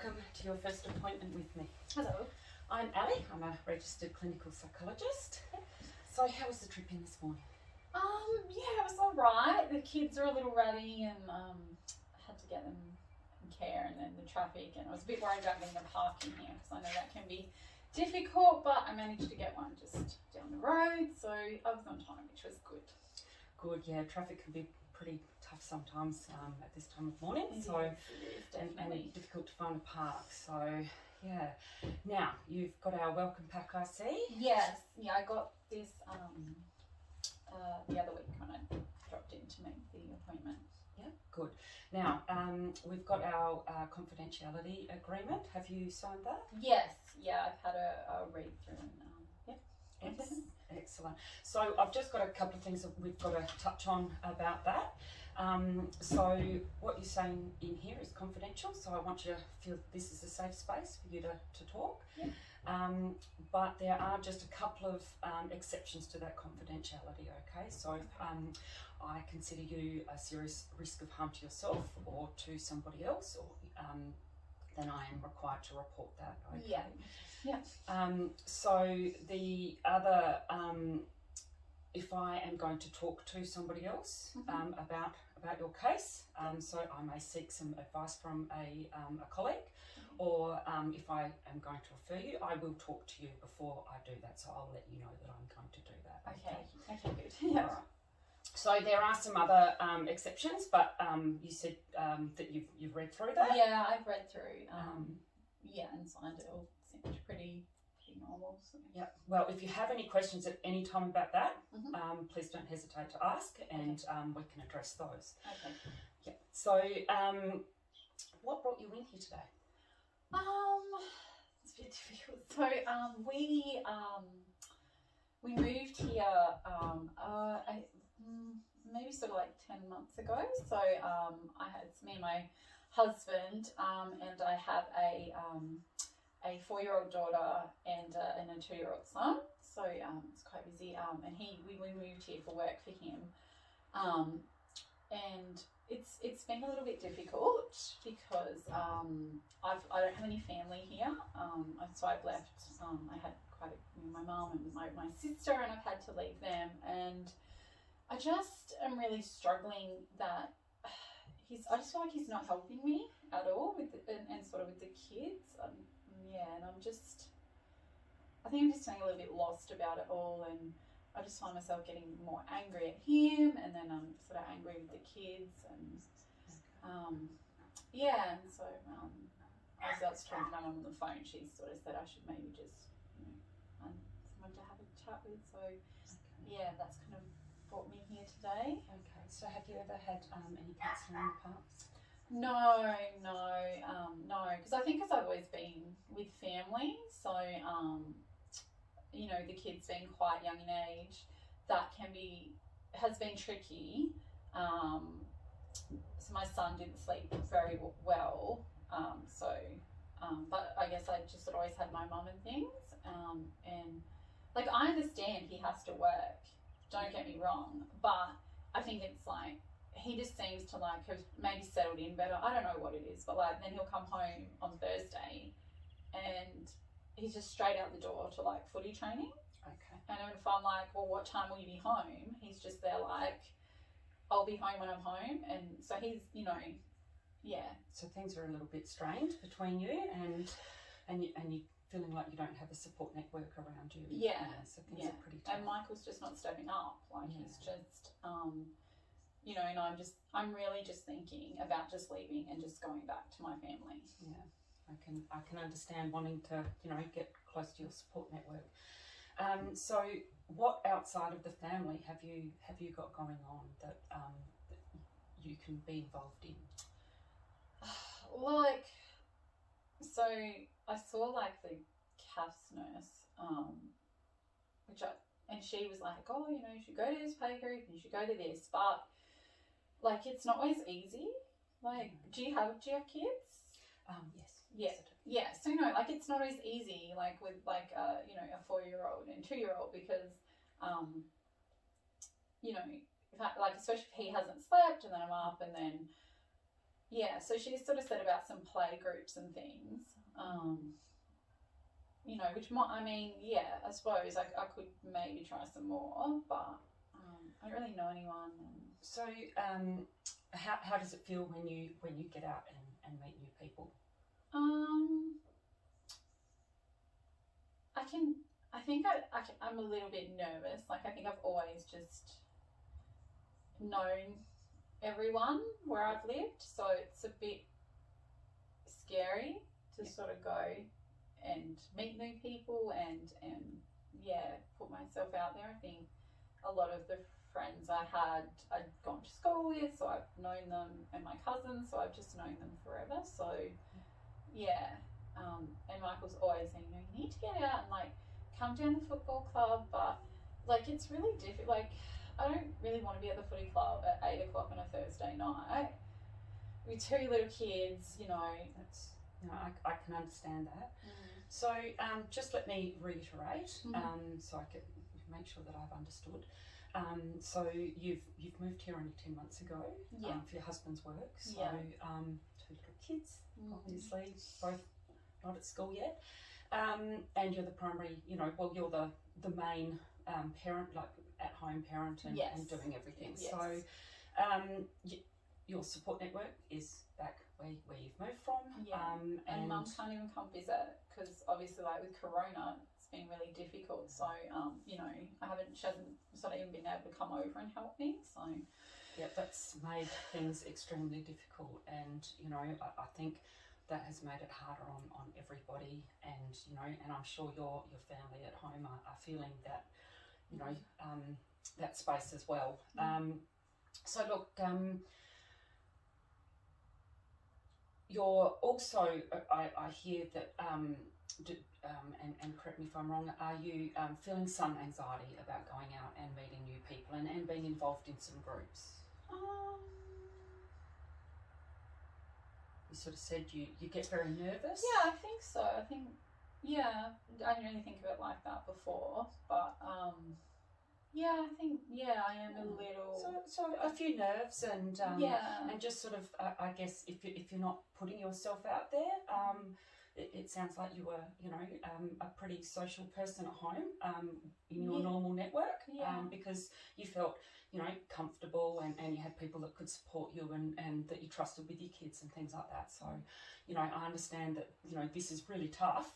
welcome to your first appointment with me. Hello. I'm Ali, I'm a registered clinical psychologist. So how was the trip in this morning? Yeah, it was alright. The kids are a little ratty and I had to get them in care, and then the traffic, and I was a bit worried about getting a parking here because I know that can be difficult, but I managed to get one just down the road, so I was on time, which was good. Good, yeah, traffic can be pretty tough sometimes at this time of morning, It so is, definitely. and difficult to find a park, so yeah. Now, you've got our welcome pack, I see. Yes, yeah, I got this the other week when I dropped in to make the appointment. Yeah, good. Now, we've got our confidentiality agreement. Have you signed that? Yes, yeah, I've had a read through and yep. Excellent. So I've just got a couple of things that we've got to touch on about that. So what you're saying in here is confidential, so I want you to feel this is a safe space for you to talk. Yep. But there are just a couple of exceptions to that confidentiality, okay? So if I consider you a serious risk of harm to yourself or to somebody else, or then I am required to report that, okay? Yeah. Yeah. So the other, if I am going to talk to somebody else about your case, so I may seek some advice from a colleague, or if I am going to refer you, I will talk to you before I do that, so I'll let you know that I'm going to do that. Okay, good. Yeah. All right. So there are some other exceptions, but you said that you've read through that? Yeah, I've read through, yeah, and signed it all. Seemed pretty normal. So. Yeah. Well, if you have any questions at any time about that, please don't hesitate to ask, and we can address those. Okay. Yeah. So, what brought you in here today? It's a bit difficult. So, we moved here, maybe sort of like 10 months ago. So, it's me and my husband, and I have a 4-year-old daughter and a 2-year-old son. So it's quite busy. And we moved here for work for him, and it's been a little bit difficult because I don't have any family here. So I've left. I had my mum and my sister, and I've had to leave them, and I just am really struggling that I just feel like he's not helping me at all with and sort of with the kids. Yeah, and I think I'm just feeling a little bit lost about it all, and I just find myself getting more angry at him, and then I'm sort of angry with the kids, and yeah, and so as I was talking to my mum on the phone, she sort of said I should maybe just find someone to have a chat with. So yeah, that's kind of brought me here today. Okay. So have you ever had any counselling in the past? No, because I think I've always been with family, so the kids being quite young in age, that has been tricky. So my son didn't sleep very well, but I guess I just always had my mum and things, and like I understand he has to work, don't get me wrong, but I think it's like he just seems to like have maybe settled in better. I don't know what it is, but like then he'll come home on Thursday and he's just straight out the door to like footy training. Okay. And if I'm like, well, what time will you be home? He's just there like, I'll be home when I'm home. And so he's, yeah. So things are a little bit strained between you, and you feeling like you don't have a support network around you. Yeah. So things are pretty tough. And Michael's just not stepping up. Like he's just, and I'm really just thinking about just leaving and just going back to my family. Yeah, I can understand wanting to, get close to your support network. So what outside of the family have you got going on that you can be involved in? Like, so I saw like the CAFS nurse, and she was like, oh, you should go to this play group, you should go to this, but like it's not always easy. Like, do you have kids? Yes. Yeah. So like it's not always easy. Like with like a 4-year-old and 2-year-old because if I, like especially if he hasn't slept and then I'm up and then yeah, so she sort of said about some play groups and things, you know, which might, I mean, yeah, I suppose I could maybe try some more, but I don't really know anyone. So how does it feel when you get out and meet new people? I think I'm a little bit nervous. Like, I think I've always just known everyone where I've lived, so it's a bit scary to sort of go and meet new people and yeah, put myself out there. I think a lot of the friends I'd gone to school with, so I've known them, and my cousins, so I've just known them forever. So yeah, and Michael's always saying, you know, you need to get out and like come down to the football club, but like it's really difficult. Like, I don't really want to be at the footy club at 8 o'clock on a Thursday night with 2 little kids, you know. That's, you know, I can understand that. So just let me reiterate, so I can make sure that I've understood. So you've moved here only 10 months ago for your husband's work. So 2 little kids, obviously, both not at school yet. And you're the primary, you know, well, you're the main parent, like at-home parent and doing everything. Yes. So your support network is back where you've moved from. And Mum can't even come visit because obviously, like with Corona, it's been really difficult. So, you know, she hasn't sort of even been able to come over and help me. So, yeah, that's made things extremely difficult, and you know, I think that has made it harder on everybody, and you know, and I'm sure your family at home are feeling that, you know, that space as well. So look, you're also, I hear that, and correct me if I'm wrong, are you feeling some anxiety about going out and meeting new people and being involved in some groups? You sort of said you get very nervous. Yeah, I think so. I think, yeah, I didn't really think of it like that before, but yeah, I think, yeah, I am a little. So a few nerves and just sort of, I guess if you're not putting yourself out there, it sounds like you were, you know, a pretty social person at home, in your normal network, because you felt, you know, comfortable and you had people that could support you and that you trusted with your kids and things like that. So, you know, I understand that, you know, this is really tough.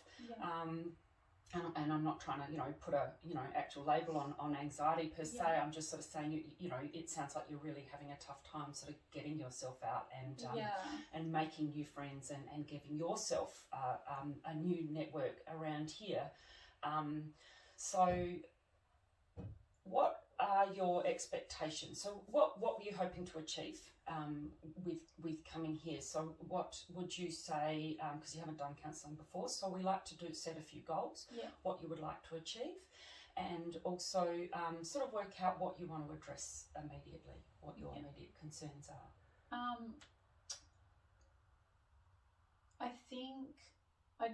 And I'm not trying to, you know, put a, you know, actual label on anxiety per se. I'm just sort of saying, you know, it sounds like you're really having a tough time sort of getting yourself out and making new friends and giving yourself a new network around here. So what are your expectations? So what were you hoping to achieve with coming here? So what would you say, because you haven't done counselling before, so we like to set a few goals, what you would like to achieve, and also sort of work out what you want to address immediately, what your immediate concerns are. I think I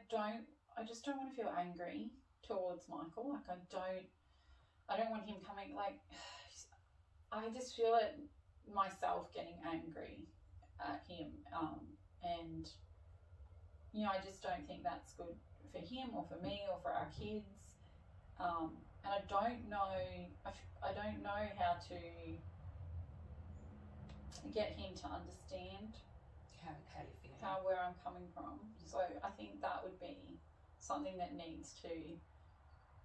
just don't want to feel angry towards Michael. Like, I don't want him coming, like, I just feel it myself getting angry at him, and you know, I just don't think that's good for him or for me or for our kids, and I don't know how to get him to understand where I'm coming from. So I think that would be something that needs to,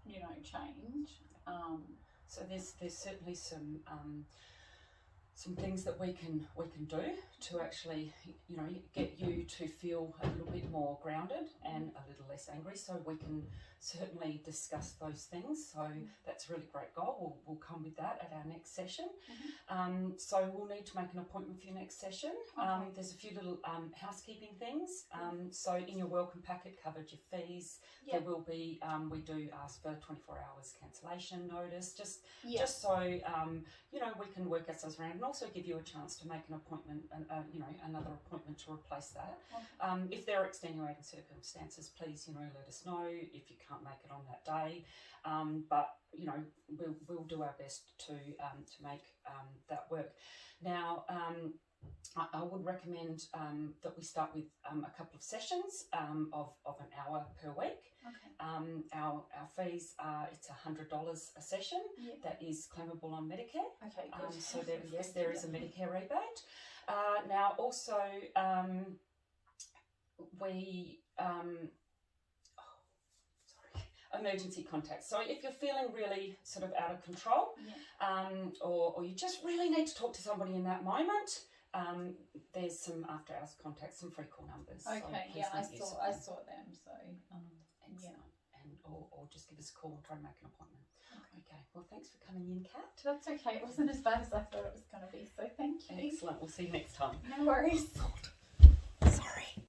you know, change. So there's certainly some things that we can do to actually, you know, get you to feel a little bit more grounded and a little less angry. So we can certainly discuss those things. So that's a really great goal. We'll come with that at our next session. So we'll need to make an appointment for your next session. There's a few little housekeeping things. So in your welcome packet covered your fees. There will be, we do ask for 24 hours cancellation notice, just so, you know, we can work ourselves around and also give you a chance to make an appointment, you know, another appointment to replace that. If there are extenuating circumstances, please, you know, let us know if you can't make it on that day. But, you know, we'll do our best to make that work. Now, I would recommend that we start with a couple of sessions of an hour per week. Okay. Our fees are, it's $100 a session. Yeah. That is claimable on Medicare. Okay, good. So there, yes, there is a Medicare rebate. Now also we emergency contacts. So if you're feeling really sort of out of control, or you just really need to talk to somebody in that moment, there's some after hours contacts, some free call numbers. Okay, so yeah, I saw them. So excellent. And or just give us a call and try and make an appointment. Okay. Well, thanks for coming in, Kat. That's okay. It wasn't as bad as I thought it was going to be. So thank you. Excellent. We'll see you next time. No worries.